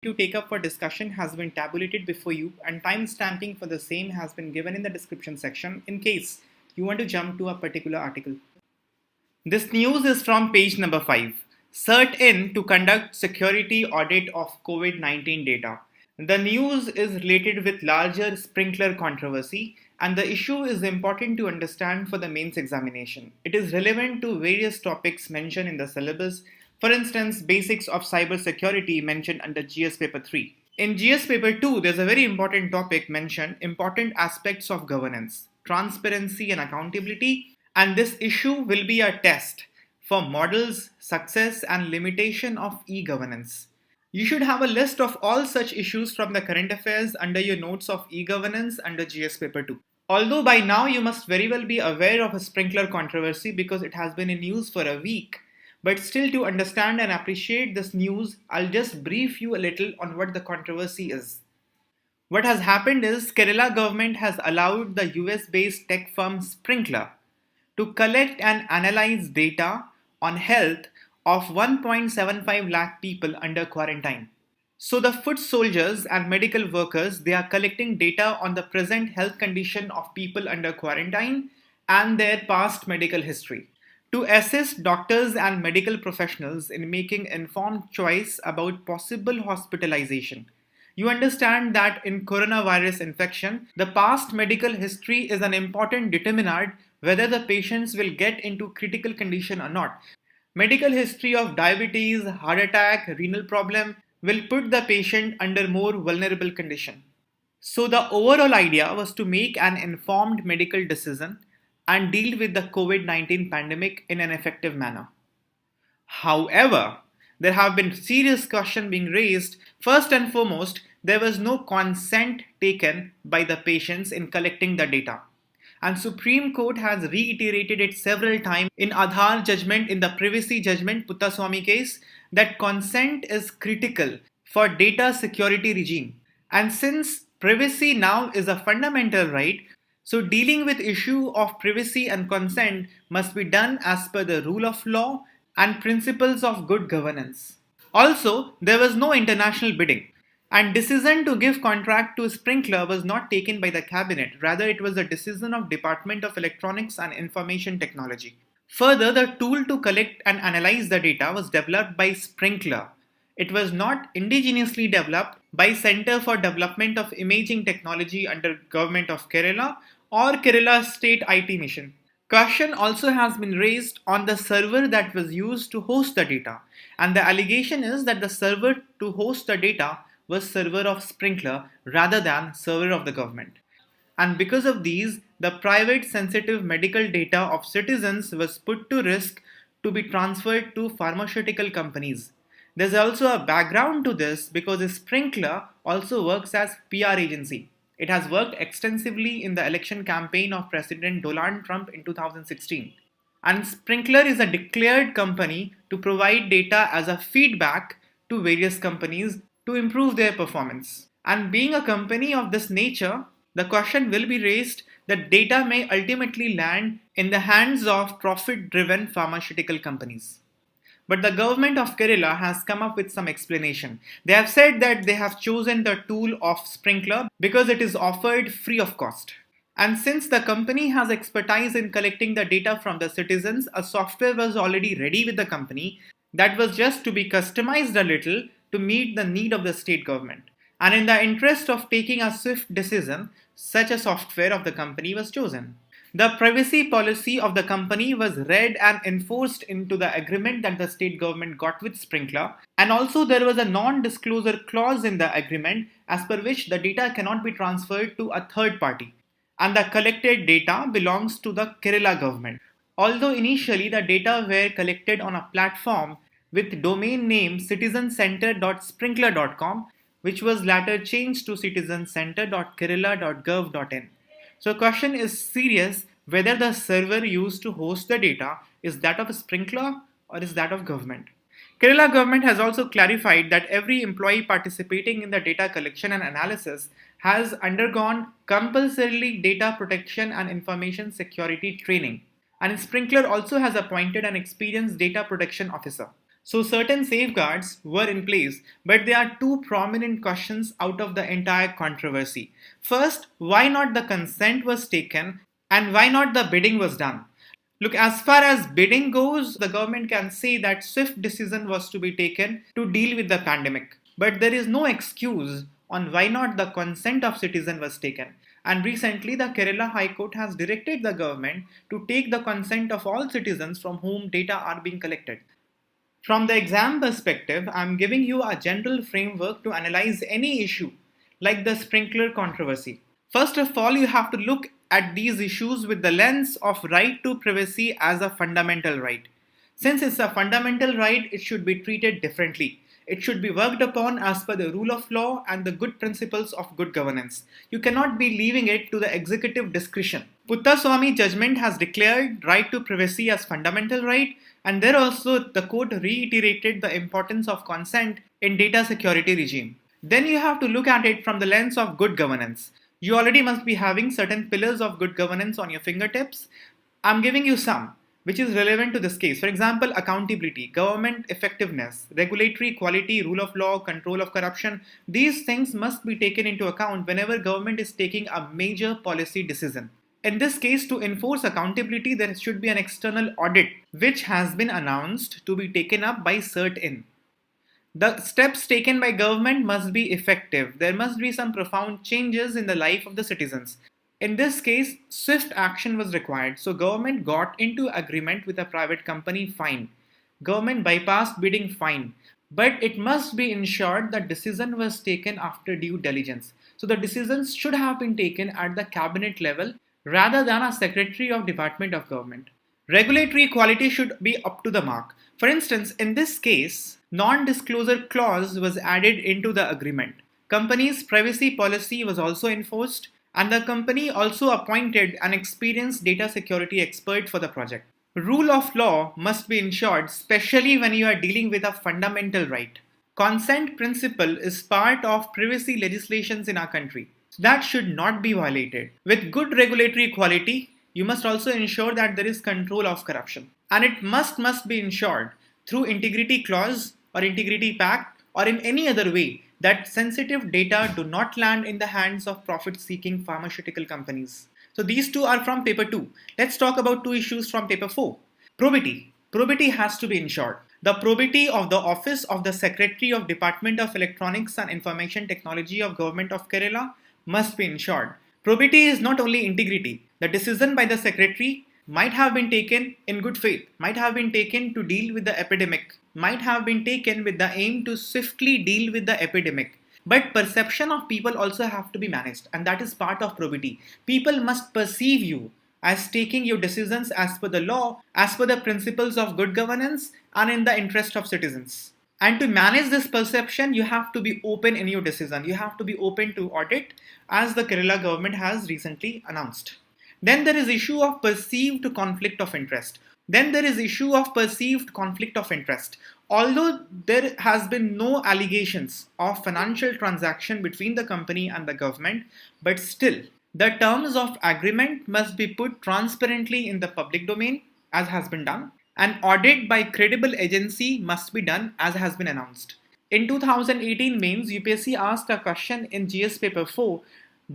to take up for discussion has been tabulated before you, and timestamping for the same has been given in the description section in case you want to jump to a particular article. This news is from page number 5. CERT in to conduct security audit of COVID-19 data. The news is related with larger sprinkler controversy, and the issue is important to understand for the mains examination. It is relevant to various topics mentioned in the syllabus. For instance, basics of cybersecurity mentioned under GS paper 3. In GS paper 2, there's a very important topic mentioned, important aspects of governance, transparency and accountability, and this issue will be a test for models, success and limitation of e-governance. You should have a list of all such issues from the current affairs under your notes of e-governance under GS paper 2. Although by now you must very well be aware of a sprinkler controversy because it has been in news for a week, but still to understand and appreciate this news, I'll just brief you a little on what the controversy is. What has happened is Kerala government has allowed the US-based tech firm Sprinkler to collect and analyze data on health of 1.75 lakh people under quarantine. So the foot soldiers and medical workers, they are collecting data on the present health condition of people under quarantine and their past medical history to assist doctors and medical professionals in making informed choice about possible hospitalization. You understand that in coronavirus infection, the past medical history is an important determinant whether the patients will get into critical condition or not. Medical history of diabetes, heart attack, renal problem will put the patient under more vulnerable condition. So the overall idea was to make an informed medical decision and deal with the COVID-19 pandemic in an effective manner. However, there have been serious questions being raised. First and foremost, there was no consent taken by the patients in collecting the data. And Supreme Court has reiterated it several times in Aadhaar judgment, in the privacy judgment Puttaswamy case, that consent is critical for data security regime. And since privacy now is a fundamental right, so dealing with issue of privacy and consent must be done as per the rule of law and principles of good governance. Also, there was no international bidding. And decision to give contract to Sprinkler was not taken by the cabinet, rather it was a decision of Department of Electronics and Information Technology. Further, the tool to collect and analyze the data was developed by Sprinkler. It was not indigenously developed by Center for Development of Imaging Technology under Government of Kerala or Kerala State IT Mission. Question also has been raised on the server that was used to host the data, and the allegation is that the server to host the data was server of Sprinkler rather than server of the government. And because of these, the private sensitive medical data of citizens was put to risk to be transferred to pharmaceutical companies. There's also a background to this because Sprinkler also works as PR agency. It has worked extensively in the election campaign of President Donald Trump in 2016. And Sprinkler is a declared company to provide data as a feedback to various companies to improve their performance. And being a company of this nature, the question will be raised that data may ultimately land in the hands of profit-driven pharmaceutical companies. But the government of Kerala has come up with some explanation. They have said that they have chosen the tool of Sprinkler because it is offered free of cost. And since the company has expertise in collecting the data from the citizens, a software was already ready with the company that was just to be customized a little to meet the need of the state government. And in the interest of taking a swift decision, such a software of the company was chosen. The privacy policy of the company was read and enforced into the agreement that the state government got with Sprinkler, and also there was a non-disclosure clause in the agreement as per which the data cannot be transferred to a third party, and the collected data belongs to the Kerala government. Although initially the data were collected on a platform with domain name citizencenter.sprinkler.com, which was later changed to citizencenter.kerala.gov.in. So question is serious whether the server used to host the data is that of a Sprinkler or is that of government. Kerala government has also clarified that every employee participating in the data collection and analysis has undergone compulsorily data protection and information security training. And Sprinkler also has appointed an experienced data protection officer. So certain safeguards were in place, but there are two prominent questions out of the entire controversy. First, why not the consent was taken and why not the bidding was done? Look, as far as bidding goes, the government can say that swift decision was to be taken to deal with the pandemic. But there is no excuse on why not the consent of citizen was taken. And recently, the Kerala High Court has directed the government to take the consent of all citizens from whom data are being collected. From the exam perspective, I'm giving you a general framework to analyze any issue, like the sprinkler controversy. First of all, you have to look at these issues with the lens of right to privacy as a fundamental right. Since it's a fundamental right, it should be treated differently. It should be worked upon as per the rule of law and the good principles of good governance. You cannot be leaving it to the executive discretion. Puttaswamy judgment has declared right to privacy as fundamental right, and there also the court reiterated the importance of consent in data security regime. Then you have to look at it from the lens of good governance. You already must be having certain pillars of good governance on your fingertips. I'm giving you some which is relevant to this case. For example, accountability, government effectiveness, regulatory quality, rule of law, control of corruption. These things must be taken into account whenever government is taking a major policy decision. In this case, to enforce accountability, there should be an external audit which has been announced to be taken up by CERT-In. The steps taken by government must be effective. There must be some profound changes in the life of the citizens. In this case, swift action was required, so government got into agreement with a private company, fine. Government bypassed bidding, fine. But it must be ensured that decision was taken after due diligence. So the decisions should have been taken at the cabinet level rather than a secretary of department of government. Regulatory quality should be up to the mark. For instance, in this case, non-disclosure clause was added into the agreement. Company's privacy policy was also enforced, and the company also appointed an experienced data security expert for the project. Rule of law must be ensured, especially when you are dealing with a fundamental right. Consent principle is part of privacy legislations in our country. That should not be violated. With good regulatory quality, you must also ensure that there is control of corruption. And it must be ensured through integrity clause or integrity pact or in any other way that sensitive data do not land in the hands of profit-seeking pharmaceutical companies. So these two are from paper 2. Let's talk about two issues from paper 4. Probity. Probity has to be ensured. The probity of the Office of the Secretary of Department of Electronics and Information Technology of Government of Kerala must be ensured. Probity is not only integrity. The decision by the Secretary might have been taken in good faith, might have been taken to deal with the epidemic, might have been taken with the aim to swiftly deal with the epidemic. But perception of people also have to be managed, and that is part of probity. People must perceive you as taking your decisions as per the law, as per the principles of good governance, and in the interest of citizens. And to manage this perception, you have to be open in your decision. You have to be open to audit, as the Kerala government has recently announced. Then there is issue of perceived conflict of interest. Although there has been no allegations of financial transaction between the company and the government, but still, the terms of agreement must be put transparently in the public domain, as has been done. An audit by credible agency must be done, as has been announced. In 2018 mains, UPSC asked a question in GS paper 4,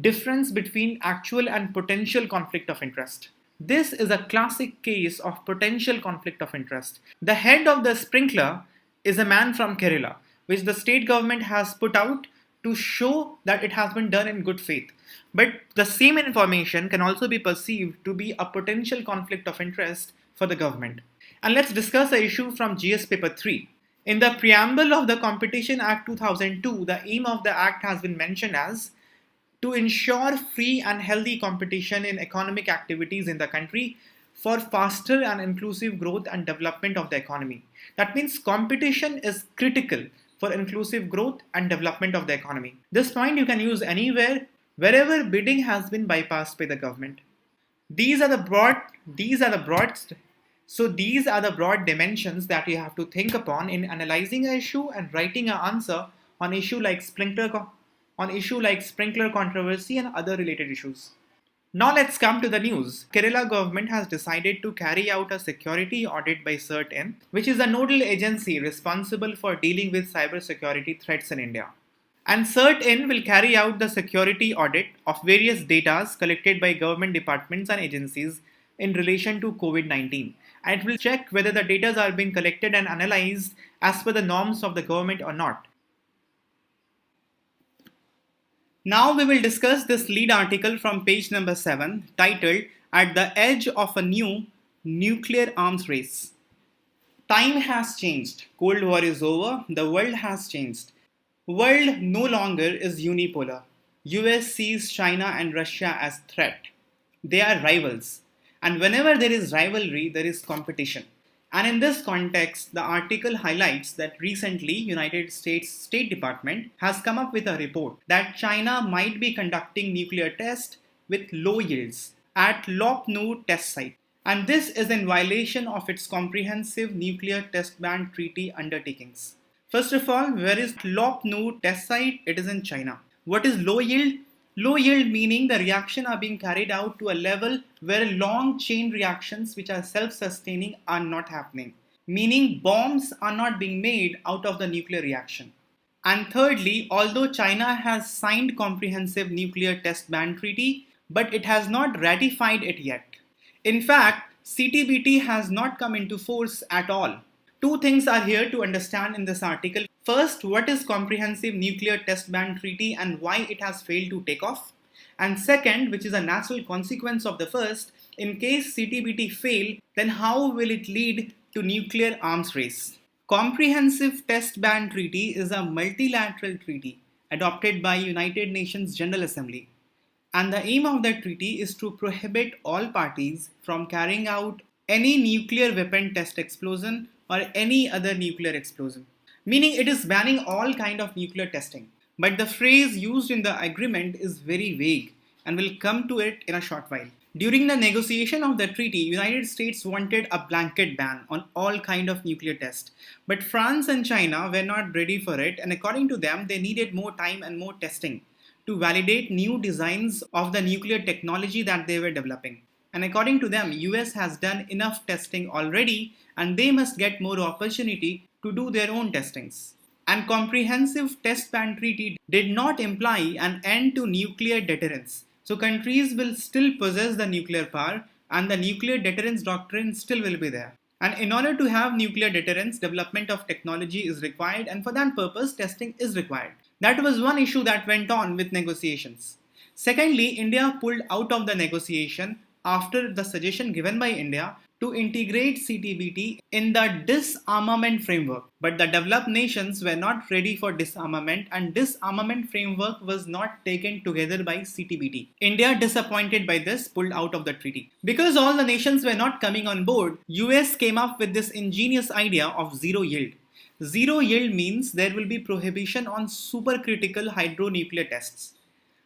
difference between actual and potential conflict of interest. This is a classic case of potential conflict of interest. The head of the sprinkler is a man from Kerala, which the state government has put out to show that it has been done in good faith. But the same information can also be perceived to be a potential conflict of interest for the government. And let's discuss the issue from GS paper 3. In the preamble of the Competition Act 2002, the aim of the act has been mentioned as to ensure free and healthy competition in economic activities in the country for faster and inclusive growth and development of the economy. That means competition is critical for inclusive growth and development of the economy. This point you can use anywhere, wherever bidding has been bypassed by the government. These are the broad dimensions that you have to think upon in analyzing an issue and writing an answer on issue like sprinkler controversy and other related issues. Now let's come to the news. Kerala government has decided to carry out a security audit by CERT-In, which is a nodal agency responsible for dealing with cybersecurity threats in India. And CERT-In will carry out the security audit of various data collected by government departments and agencies in relation to COVID-19. And it will check whether the data are being collected and analyzed as per the norms of the government or not. Now we will discuss this lead article from page number 7 titled At the Edge of a New Nuclear Arms Race. Time has changed. Cold War is over. The world has changed. World no longer is unipolar. US sees China and Russia as threat. They are rivals. And whenever there is rivalry, there is competition. And in this context, the article highlights that recently United States State Department has come up with a report that China might be conducting nuclear tests with low yields at Lop Nu test site. And this is in violation of its comprehensive nuclear test ban treaty undertakings. First of all, where is Lop Nu test site? It is in China. What is low yield? Low yield meaning the reaction are being carried out to a level where long chain reactions which are self-sustaining are not happening. Meaning bombs are not being made out of the nuclear reaction. And thirdly, although China has signed comprehensive nuclear test ban treaty, but it has not ratified it yet. In fact, CTBT has not come into force at all. Two things are here to understand in this article. First, what is Comprehensive Nuclear Test Ban Treaty and why it has failed to take off? And second, which is a natural consequence of the first, in case CTBT fail, then how will it lead to nuclear arms race? Comprehensive Test Ban Treaty is a multilateral treaty adopted by United Nations General Assembly. And the aim of that treaty is to prohibit all parties from carrying out any nuclear weapon test explosion or any other nuclear explosion. Meaning it is banning all kind of nuclear testing. But the phrase used in the agreement is very vague and we'll come to it in a short while. During the negotiation of the treaty, United States wanted a blanket ban on all kind of nuclear tests. But France and China were not ready for it, and according to them, they needed more time and more testing to validate new designs of the nuclear technology that they were developing. And according to them, US has done enough testing already and they must get more opportunity to do their own testings. And Comprehensive Test Ban Treaty did not imply an end to nuclear deterrence. So countries will still possess the nuclear power and the nuclear deterrence doctrine still will be there. And in order to have nuclear deterrence, development of technology is required, and for that purpose, testing is required. That was one issue that went on with negotiations. Secondly, India pulled out of the negotiation after the suggestion given by India to integrate CTBT in the disarmament framework. But the developed nations were not ready for disarmament, and disarmament framework was not taken together by CTBT. India, disappointed by this, pulled out of the treaty. Because all the nations were not coming on board, US came up with this ingenious idea of zero yield. Zero yield means there will be prohibition on supercritical hydronuclear tests.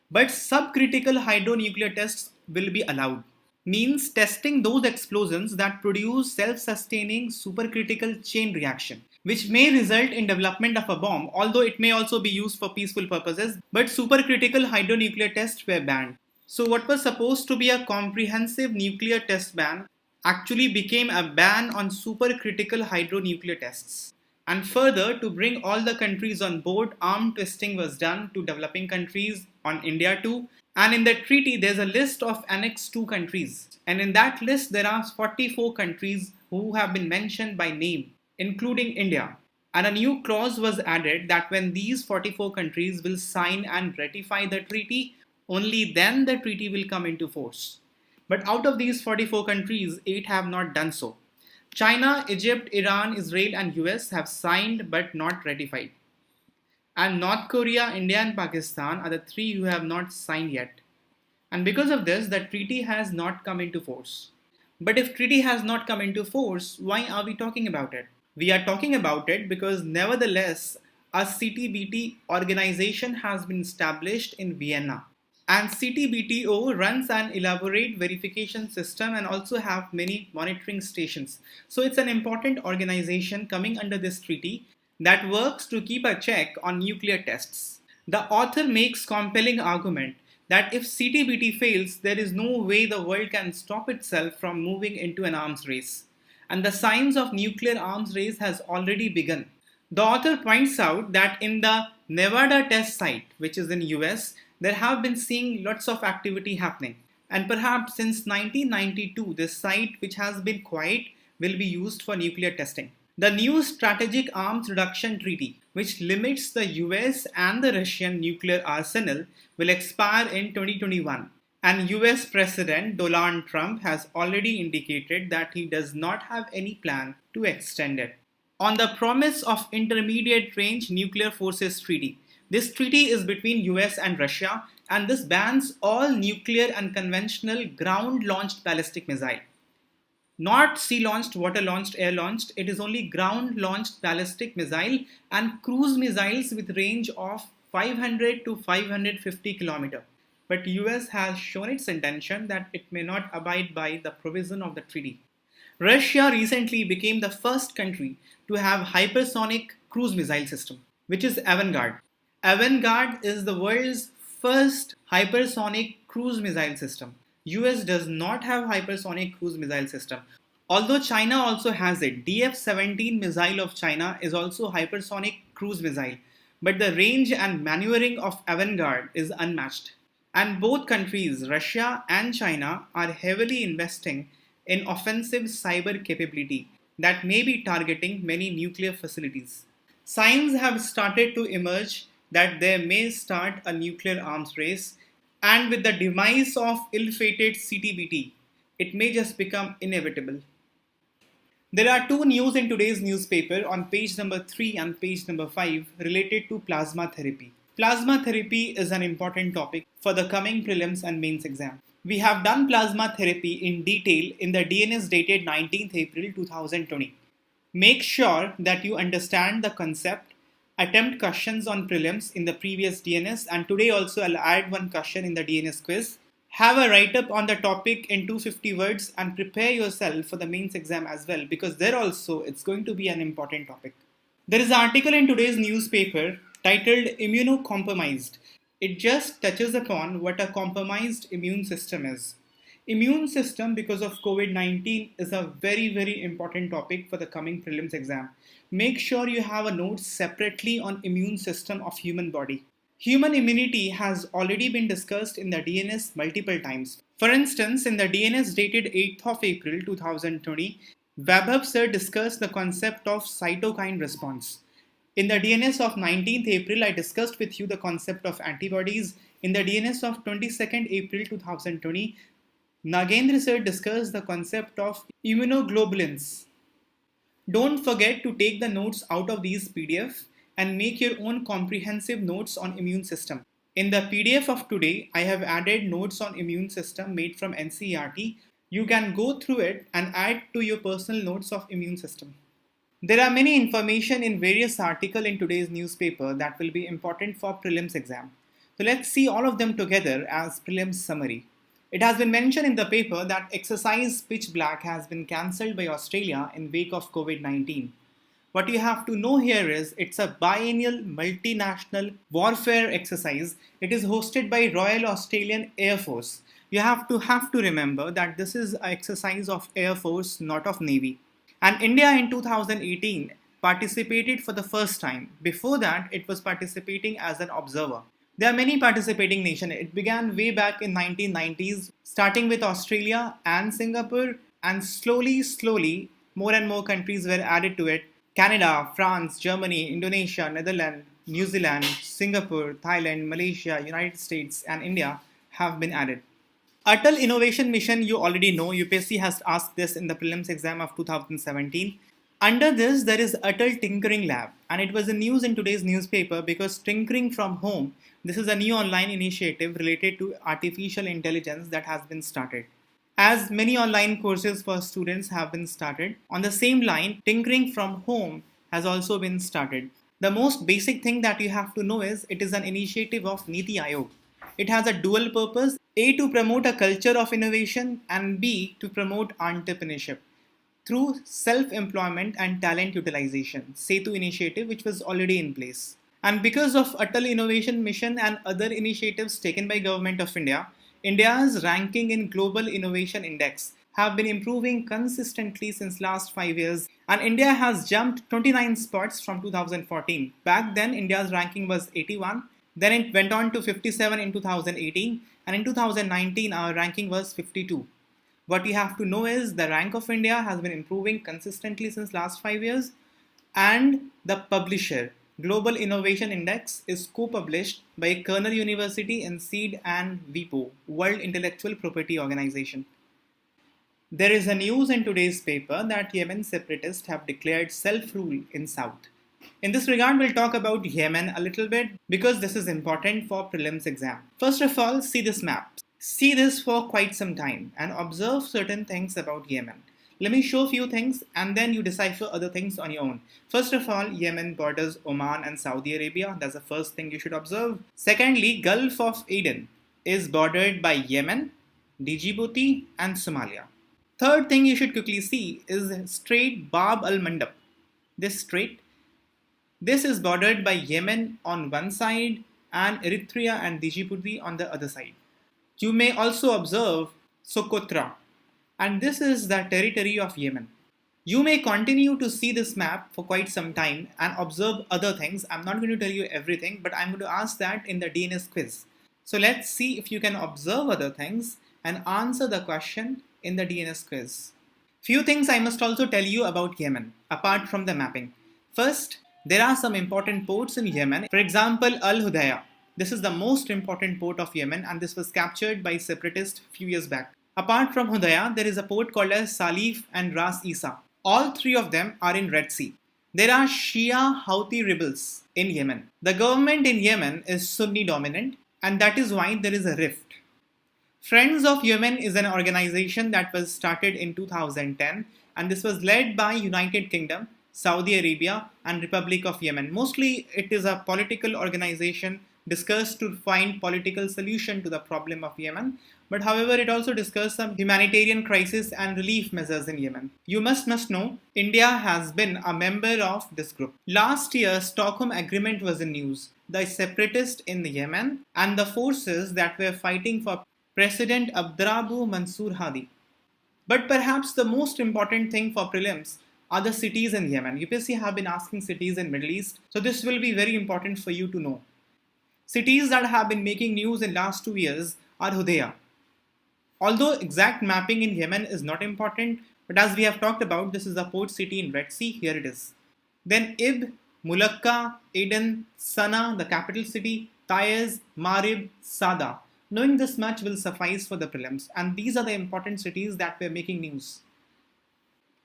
But subcritical hydronuclear tests will be allowed. Means testing those explosions that produce self-sustaining supercritical chain reaction, which may result in development of a bomb, although it may also be used for peaceful purposes, but supercritical hydronuclear tests were banned. So what was supposed to be a comprehensive nuclear test ban actually became a ban on supercritical hydronuclear tests. And further, to bring all the countries on board, arm twisting was done to developing countries, on India too. And in the treaty, there's a list of Annex 2 countries. And in that list, there are 44 countries who have been mentioned by name, including India. And a new clause was added that when these 44 countries will sign and ratify the treaty, only then the treaty will come into force. But out of these 44 countries, 8 have not done so. China, Egypt, Iran, Israel and US have signed but not ratified. And North Korea, India and Pakistan are the 3 who have not signed yet. And because of this, the treaty has not come into force. But if treaty has not come into force, why are we talking about it? We are talking about it because nevertheless, a CTBT organization has been established in Vienna. And CTBTO runs an elaborate verification system and also have many monitoring stations. So it's an important organization coming under this treaty that works to keep a check on nuclear tests. The author makes compelling argument that if CTBT fails, there is no way the world can stop itself from moving into an arms race. And the signs of nuclear arms race has already begun. The author points out that in the Nevada test site, which is in US, there have been seeing lots of activity happening. And perhaps since 1992, this site, which has been quiet, will be used for nuclear testing. The new Strategic Arms Reduction Treaty, which limits the US and the Russian nuclear arsenal, will expire in 2021. And US President Donald Trump has already indicated that he does not have any plan to extend it. On the promise of Intermediate Range Nuclear Forces Treaty. This treaty is between US and Russia, and this bans all nuclear and conventional ground-launched ballistic missile. Not sea-launched, water-launched, air-launched, it is only ground-launched ballistic missile and cruise missiles with range of 500 to 550 km. But US has shown its intention that it may not abide by the provision of the treaty. Russia recently became the first country to have hypersonic cruise missile system, which is Avangard. Avangard is the world's first hypersonic cruise missile system. US does not have hypersonic cruise missile system. Although China also has it, DF-17 missile of China is also hypersonic cruise missile, but the range and maneuvering of Avangard is unmatched. And both countries, Russia and China, are heavily investing in offensive cyber capability that may be targeting many nuclear facilities. Signs have started to emerge that there may start a nuclear arms race, and with the demise of ill-fated CTBT, it may just become inevitable. There are two news in today's newspaper on page number 3 and page number 5 related to plasma therapy. Plasma therapy is an important topic for the coming prelims and mains exam. We have done plasma therapy in detail in the DNS dated 19th April 2020. Make sure that you understand the concept, attempt questions on prelims in the previous DNS, and today also I'll add one question in the DNS quiz. Have a write-up on the topic in 250 words and prepare yourself for the mains exam as well, because there also it's going to be an important topic. There is an article in today's newspaper titled Immunocompromised. It just touches upon what a compromised immune system is. Immune system, because of COVID-19, is a very, very important topic for the coming prelims exam. Make sure you have a note separately on immune system of human body. Human immunity has already been discussed in the DNS multiple times. For instance, in the DNS dated 8th of April 2020, Webhub sir discussed the concept of cytokine response. In the DNS of 19th April, I discussed with you the concept of antibodies. In the DNS of 22nd April 2020, Nagendra sir discussed the concept of immunoglobulins. Don't forget to take the notes out of these PDF and make your own comprehensive notes on immune system. In the PDF of today, I have added notes on immune system made from NCERT. You can go through it and add to your personal notes of immune system. There are many information in various articles in today's newspaper that will be important for prelims exam. So let's see all of them together as prelims summary. It has been mentioned in the paper that exercise Pitch Black has been cancelled by Australia in wake of COVID-19. What you have to know here is it's a biennial multinational warfare exercise. It is hosted by Royal Australian Air Force. You have to remember that this is an exercise of Air Force, not of Navy. And India in 2018 participated for the first time. Before that, it was participating as an observer. There are many participating nations. It began way back in 1990s, starting with Australia and Singapore, and slowly, more and more countries were added to it. Canada, France, Germany, Indonesia, Netherlands, New Zealand, Singapore, Thailand, Malaysia, United States, and India have been added. Atal Innovation Mission, you already know, UPSC has asked this in the prelims exam of 2017. Under this, there is Atal Tinkering Lab, and it was in news in today's newspaper because Tinkering from Home, this is a new online initiative related to artificial intelligence that has been started. As many online courses for students have been started, on the same line, Tinkering from Home has also been started. The most basic thing that you have to know is it is an initiative of Niti Aayog. It has a dual purpose, A, to promote a culture of innovation, and B, to promote entrepreneurship through self-employment and talent utilization, SETU initiative, which was already in place. And because of Atal Innovation Mission and other initiatives taken by Government of India, India's ranking in Global Innovation Index have been improving consistently since last 5 years, and India has jumped 29 spots from 2014. Back then India's ranking was 81, then it went on to 57 in 2018, and in 2019 our ranking was 52. What you have to know is the rank of India has been improving consistently since last 5 years, and the publisher Global Innovation Index is co-published by Cornell University and SEED and WIPO, World Intellectual Property Organization. There is a news in today's paper that Yemen separatists have declared self-rule in South. In this regard, we'll talk about Yemen a little bit because this is important for prelims exam. First of all, see this map. See this for quite some time and observe certain things about Yemen. Let me show a few things and then you decipher other things on your own. First of all, Yemen borders Oman and Saudi Arabia. That's the first thing you should observe. Secondly, Gulf of Aden is bordered by Yemen, Djibouti and Somalia. Third thing you should quickly see is Strait Bab al-Mandab. This strait, this is bordered by Yemen on one side and Eritrea and Djibouti on the other side. You may also observe Socotra, and this is the territory of Yemen. You may continue to see this map for quite some time and observe other things. I'm not going to tell you everything, but I'm going to ask that in the DNS quiz. So let's see if you can observe other things and answer the question in the DNS quiz. Few things I must also tell you about Yemen, apart from the mapping. First, there are some important ports in Yemen. For example, Al Hudaydah. This is the most important port of Yemen and this was captured by separatists a few years back. Apart from Hudaydah, there is a port called as Salif and Ras Isa. All three of them are in Red Sea. There are Shia Houthi rebels in Yemen. The government in Yemen is Sunni dominant and that is why there is a rift. Friends of Yemen is an organization that was started in 2010 and this was led by United Kingdom, Saudi Arabia and Republic of Yemen. Mostly it is a political organization discussed to find political solution to the problem of Yemen. But however, it also discussed some humanitarian crisis and relief measures in Yemen. You must know, India has been a member of this group. Last year, Stockholm Agreement was in news. The separatists in Yemen and the forces that were fighting for President Abdrabbu Mansur Hadi. But perhaps the most important thing for prelims are the cities in Yemen. UPSC have been asking cities in Middle East, so this will be very important for you to know. Cities that have been making news in last 2 years are Hudaydah. Although exact mapping in Yemen is not important, but as we have talked about, this is a port city in Red Sea, here it is. Then Ib, Mulakka, Aden, Sana, the capital city, Taiz, Marib, Sada. Knowing this much will suffice for the prelims, and these are the important cities that were making news.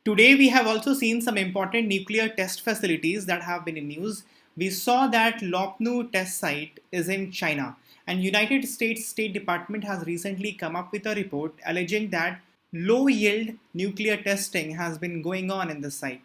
Today we have also seen some important nuclear test facilities that have been in news. We saw that Lopnu test site is in China. And United States State Department has recently come up with a report alleging that low-yield nuclear testing has been going on in the site.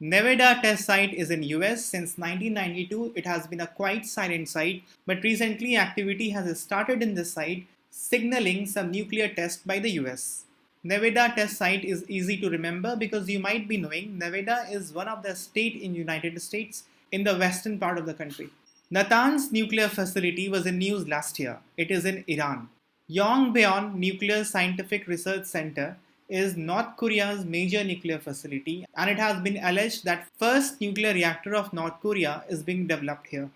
Nevada test site is in US. Since 1992, it has been a quite silent site, but recently activity has started in this site, signaling some nuclear test by the US. Nevada test site is easy to remember because you might be knowing Nevada is one of the states in United States in the western part of the country. Natanz nuclear facility was in news last year. It is in Iran. Yongbyon Nuclear Scientific Research Center is North Korea's major nuclear facility and it has been alleged that first nuclear reactor of North Korea is being developed here.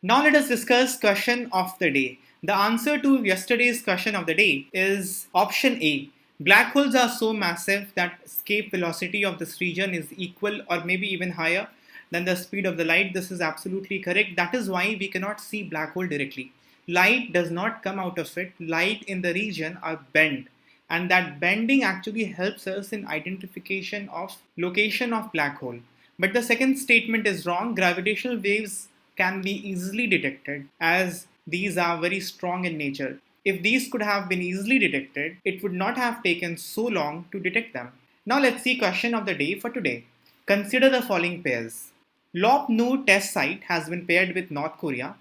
Now let us discuss question of the day. The answer to yesterday's question of the day is option A. Black holes are so massive that escape velocity of this region is equal or maybe even higher than the speed of the light. This is absolutely correct. That is why we cannot see black hole directly. Light does not come out of it. Light in the region are bent. And that bending actually helps us in identification of location of black hole. But the second statement is wrong. Gravitational waves can be easily detected as these are very strong in nature. If these could have been easily detected, it would not have taken so long to detect them. Now let's see question of the day for today. Consider the following pairs. Lopnu test site has been paired with North Korea.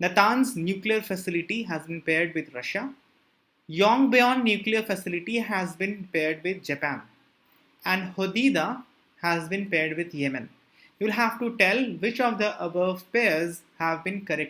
Natanz nuclear facility has been paired with Russia. Yongbyon nuclear facility has been paired with Japan. And Hodeidah has been paired with Yemen. You'll have to tell which of the above pairs have been correct.